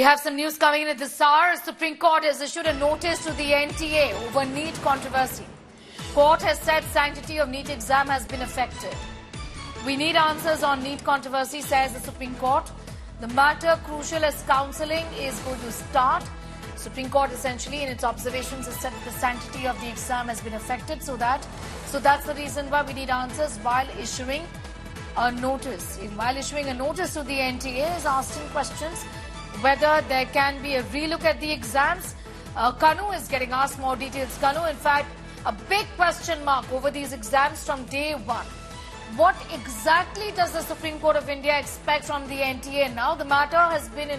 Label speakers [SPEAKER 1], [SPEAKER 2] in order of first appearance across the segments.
[SPEAKER 1] have some news coming in at this hour. Supreme Court has issued a notice to the NTA over NEET controversy. Court has said sanctity of NEET exam has been affected. We need answers on NEET controversy, says the Supreme Court. The matter crucial as counselling is going to start. Supreme Court essentially in its observations has said that the sanctity of the exam has been affected, so that's the reason why we need answers while issuing a notice. While issuing a notice to the NTA is asking questions whether there can be a relook at the exams. Kanu is getting asked more details. Kanu, in fact, a big question mark over these exams from day one. What exactly does the Supreme Court of India expect from the NTA now? The matter has been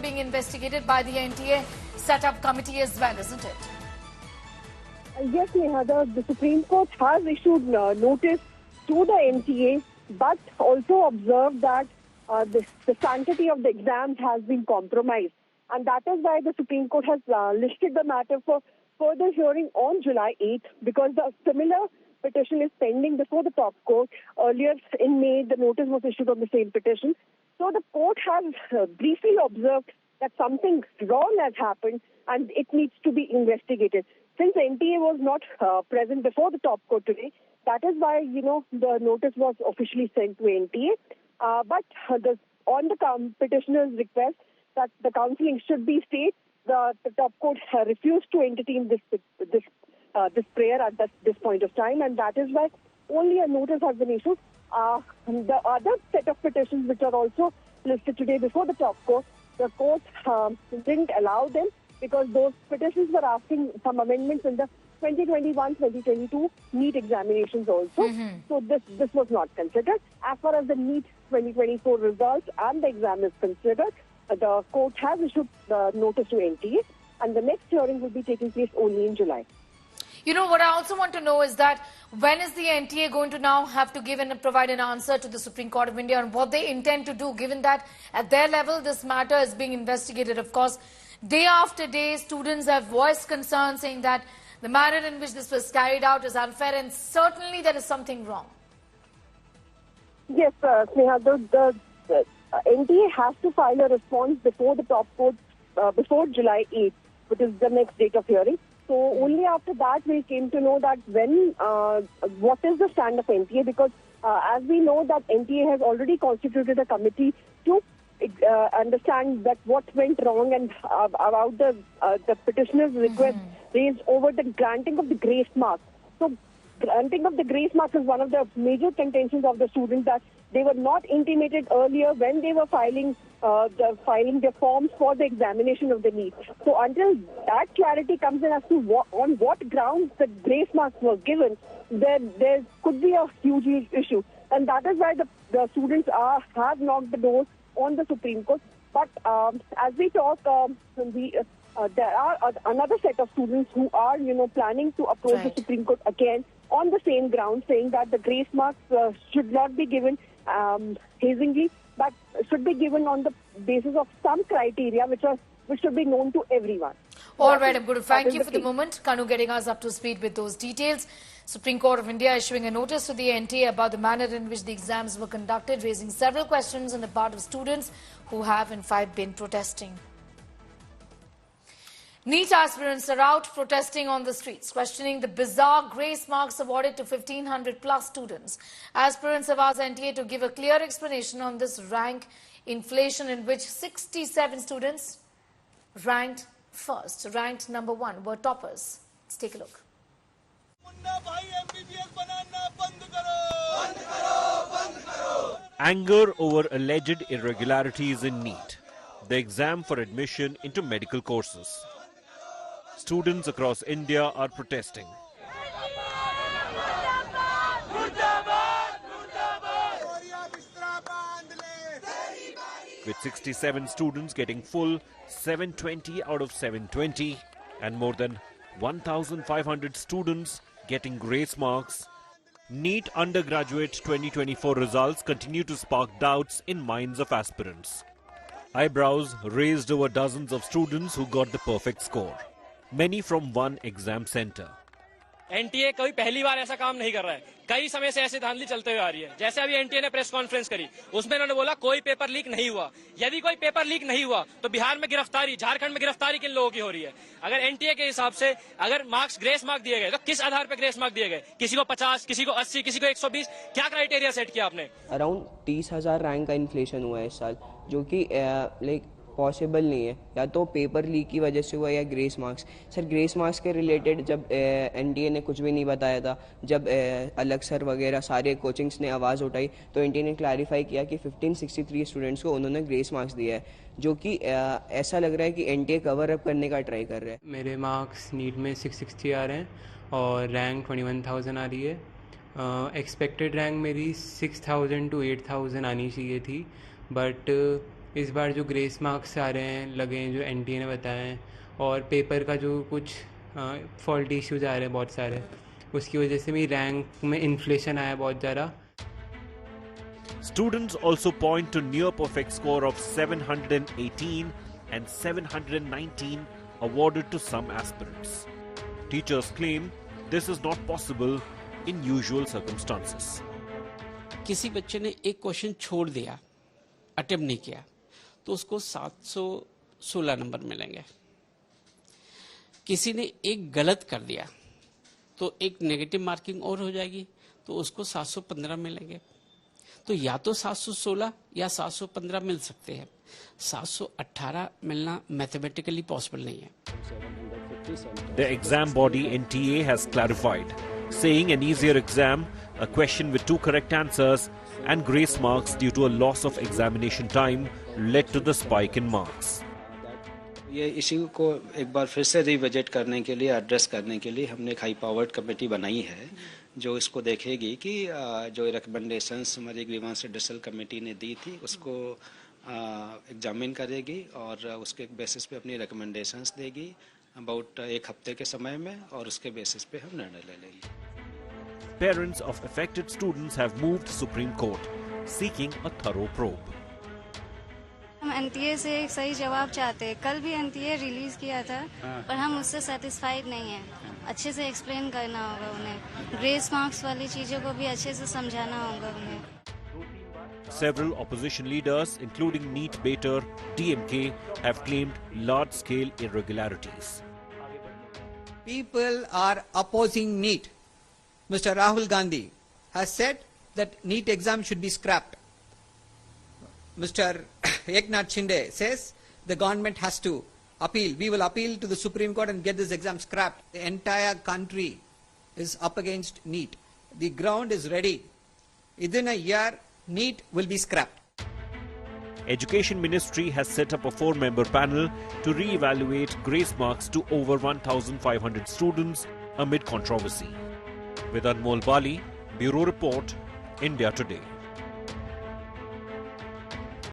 [SPEAKER 1] being investigated by the NTA set-up committee as well, isn't it?
[SPEAKER 2] Yes, Neha, the Supreme Court has issued notice to the NTA, but also observed that the sanctity of the exams has been compromised. And that is why the Supreme Court has listed the matter for further hearing on July 8th, because the similar petition is pending before the top court. Earlier in May, the notice was issued on the same petition. So the court has briefly observed that something wrong has happened and it needs to be investigated. Since NTA was not present before the top court today, that is why, the notice was officially sent to NTA. But on the petitioner's request that the counselling should be stayed, the top court refused to entertain this prayer at this point of time, and that is why only a notice has been issued. The other set of petitions which are also listed today before the top court, the court didn't allow them because those petitions were asking some amendments in the 2021-2022 NEET examinations also. So this was not considered. As far as the NEET 2024 results and the exam is considered, the court has issued the notice to NTA, and the next hearing will be taking place only in July.
[SPEAKER 1] What I also want to know is that when is the NTA going to now have to give and provide an answer to the Supreme Court of India on what they intend to do, given that at their level this matter is being investigated. Of course, day after day, students have voiced concern saying that the manner in which this was carried out is unfair, and certainly there is something wrong.
[SPEAKER 2] Yes, Sneha, the NTA has to file a response before the top court, before July 8th, which is the next date of hearing. So only after that we came to know that what is the stand of NTA, because as we know that NTA has already constituted a committee to understand that what went wrong and about the petitioner's request raised over the granting of the grace mark. So granting of the grace mark is one of the major contentions of the students, that they were not intimated earlier when they were filing their forms for the examination of the NEET. So until that clarity comes in as to on what grounds the grace marks were given, there could be a huge issue. And that is why the students have knocked the door on the Supreme Court. But as we talk, there are another set of students who are, planning to approach the Supreme Court again on the same ground, saying that the grace marks should not be given hazingly, but should be given on the basis of some criteria which should be known to everyone.
[SPEAKER 1] All right, I'm going to thank you for the moment. Kanu getting us up to speed with those details. Supreme Court of India issuing a notice to the NTA about the manner in which the exams were conducted, raising several questions on the part of students who have in fact been protesting. NEET aspirants are out protesting on the streets, questioning the bizarre grace marks awarded to 1,500 plus students. Aspirants have asked NTA to give a clear explanation on this rank inflation in which 67 students ranked number one, were toppers. Let's take a look.
[SPEAKER 3] Anger over alleged irregularities in NEET, the exam for admission into medical courses. Students across India are protesting. With 67 students getting full 720 out of 720 and more than 1,500 students getting grace marks, NEET undergraduate 2024 results continue to spark doubts in minds of aspirants. Eyebrows raised over dozens of students who got the perfect score, many from one exam center.
[SPEAKER 4] NTA कोई पहली बार ऐसा काम नहीं कर रहा है, कई समय से ऐसी धांधली चलते हुए आ रही है। जैसे अभी एनटीए ने प्रेस कॉन्फ्रेंस करी, उसमें उन्होंने बोला कोई पेपर लीक नहीं हुआ। यदि कोई पेपर लीक नहीं हुआ तो बिहार में गिरफ्तारी, झारखंड में गिरफ्तारी किन लोगों की हो रही है? अगर एनटीए के हिसाब से अगर मार्क्स ग्रेस मार्क दिए गए तो किस आधार पर ग्रेस मार्क दिए गए? किसी को 50, किसी को 80, किसी को 120, क्या क्राइटेरिया सेट किया आपने?
[SPEAKER 5] अराउंड 30,000 रैंक का इन्फ्लेशन हुआ है इस साल, जो कि लाइक पॉसिबल नहीं है। या तो पेपर लीक की वजह से हुआ या grace marks. Sir grace marks के रिलेटेड जब एनटीए ने कुछ भी नहीं बताया था, जब अलग सर वगैरह सारे कोचिंग्स ने आवाज़ उठाई तो एनटीए ने क्लैरिफाई किया कि 1563 स्टूडेंट्स को उन्होंने ग्रेस मार्क्स दिया है, जो कि ऐसा लग रहा है कि एनटीए कवर अप करने का ट्राई कर रहा है।
[SPEAKER 6] मेरे मार्क्स नीट में 660 आ रहे हैं और रैंक 21,000 आ रही है। एक्सपेक्टेड रैंक मेरी 6,000 to 8,000 आनी चाहिए थी, बट इस बार जो ग्रेस मार्क्स आ रहे हैं लगे हैं, जो एनटीए ने बताए हैं, और पेपर का जो कुछ फॉल्ट इश्यूज आ रहे हैं बहुत सारे, उसकी वजह से मेरी रैंक में इन्फ्लेशन आया बहुत ज़्यादा।
[SPEAKER 3] Students also point to near perfect score of 718 and 719 awarded to some aspirants. Teachers claim this is not possible in usual circumstances.
[SPEAKER 7] किसी बच्चे ने एक क्वेश्चन छोड़ दिया, अटेम्प्ट नहीं किया, तो उसको 716 नंबर मिलेंगे। किसी ने एक गलत कर दिया तो एक नेगेटिव मार्किंग और हो जाएगी, तो उसको 715 मिलेंगे। तो या तो 716 या 715 मिल सकते हैं, 718 मिलना मैथमेटिकली पॉसिबल नहीं है।
[SPEAKER 3] The exam body NTA has clarified, saying an easier exam, a question with 2 correct answers and grace marks due to a loss of examination time led to the spike in marks.
[SPEAKER 8] ये issue को एक बार फिर से revisit करने के लिए, address करने के लिए हमने एक हाई पावर्ड कमेटी बनाई है, जो इसको देखेगी कि जो रिकमेंडेशंस हमारी ग्रीवांस रिड्रेसल कमेटी ने दी थी उसको एग्जामिन करेगी और उसके बेसिस पे अपनी रिकमेंडेशंस देगी अबाउट 1 हफ्ते के समय में, और उसके बेसिस पे हम निर्णय ले लेंगे।
[SPEAKER 3] Parents of affected students have moved to Supreme Court, seeking a thorough probe.
[SPEAKER 9] हम एनटीए से एक सही जवाब चाहते हैं। कल भी एनटीए रिलीज किया था, पर हम उससे सेटिस्फाइड नहीं हैं। अच्छे से एक्सप्लेन करना होगा उन्हें, ग्रेस मार्क्स वाली चीज़ों को भी अच्छे से समझाना होगा उन्हें।
[SPEAKER 3] Several opposition leaders, including NEET baiter DMK, have claimed large-scale irregularities.
[SPEAKER 10] People are opposing NEET. Mr. Rahul Gandhi has said that NEET exam should be scrapped. Mr. Eknath Shinde says the government has to appeal. We will appeal to the Supreme Court and get this exam scrapped. The entire country is up against NEET. The ground is ready. Within a year, NEET will be scrapped.
[SPEAKER 3] Education Ministry has set up a 4-member panel to re-evaluate grace marks to over 1,500 students amid controversy. With Anmol Bali, Bureau Report, India Today.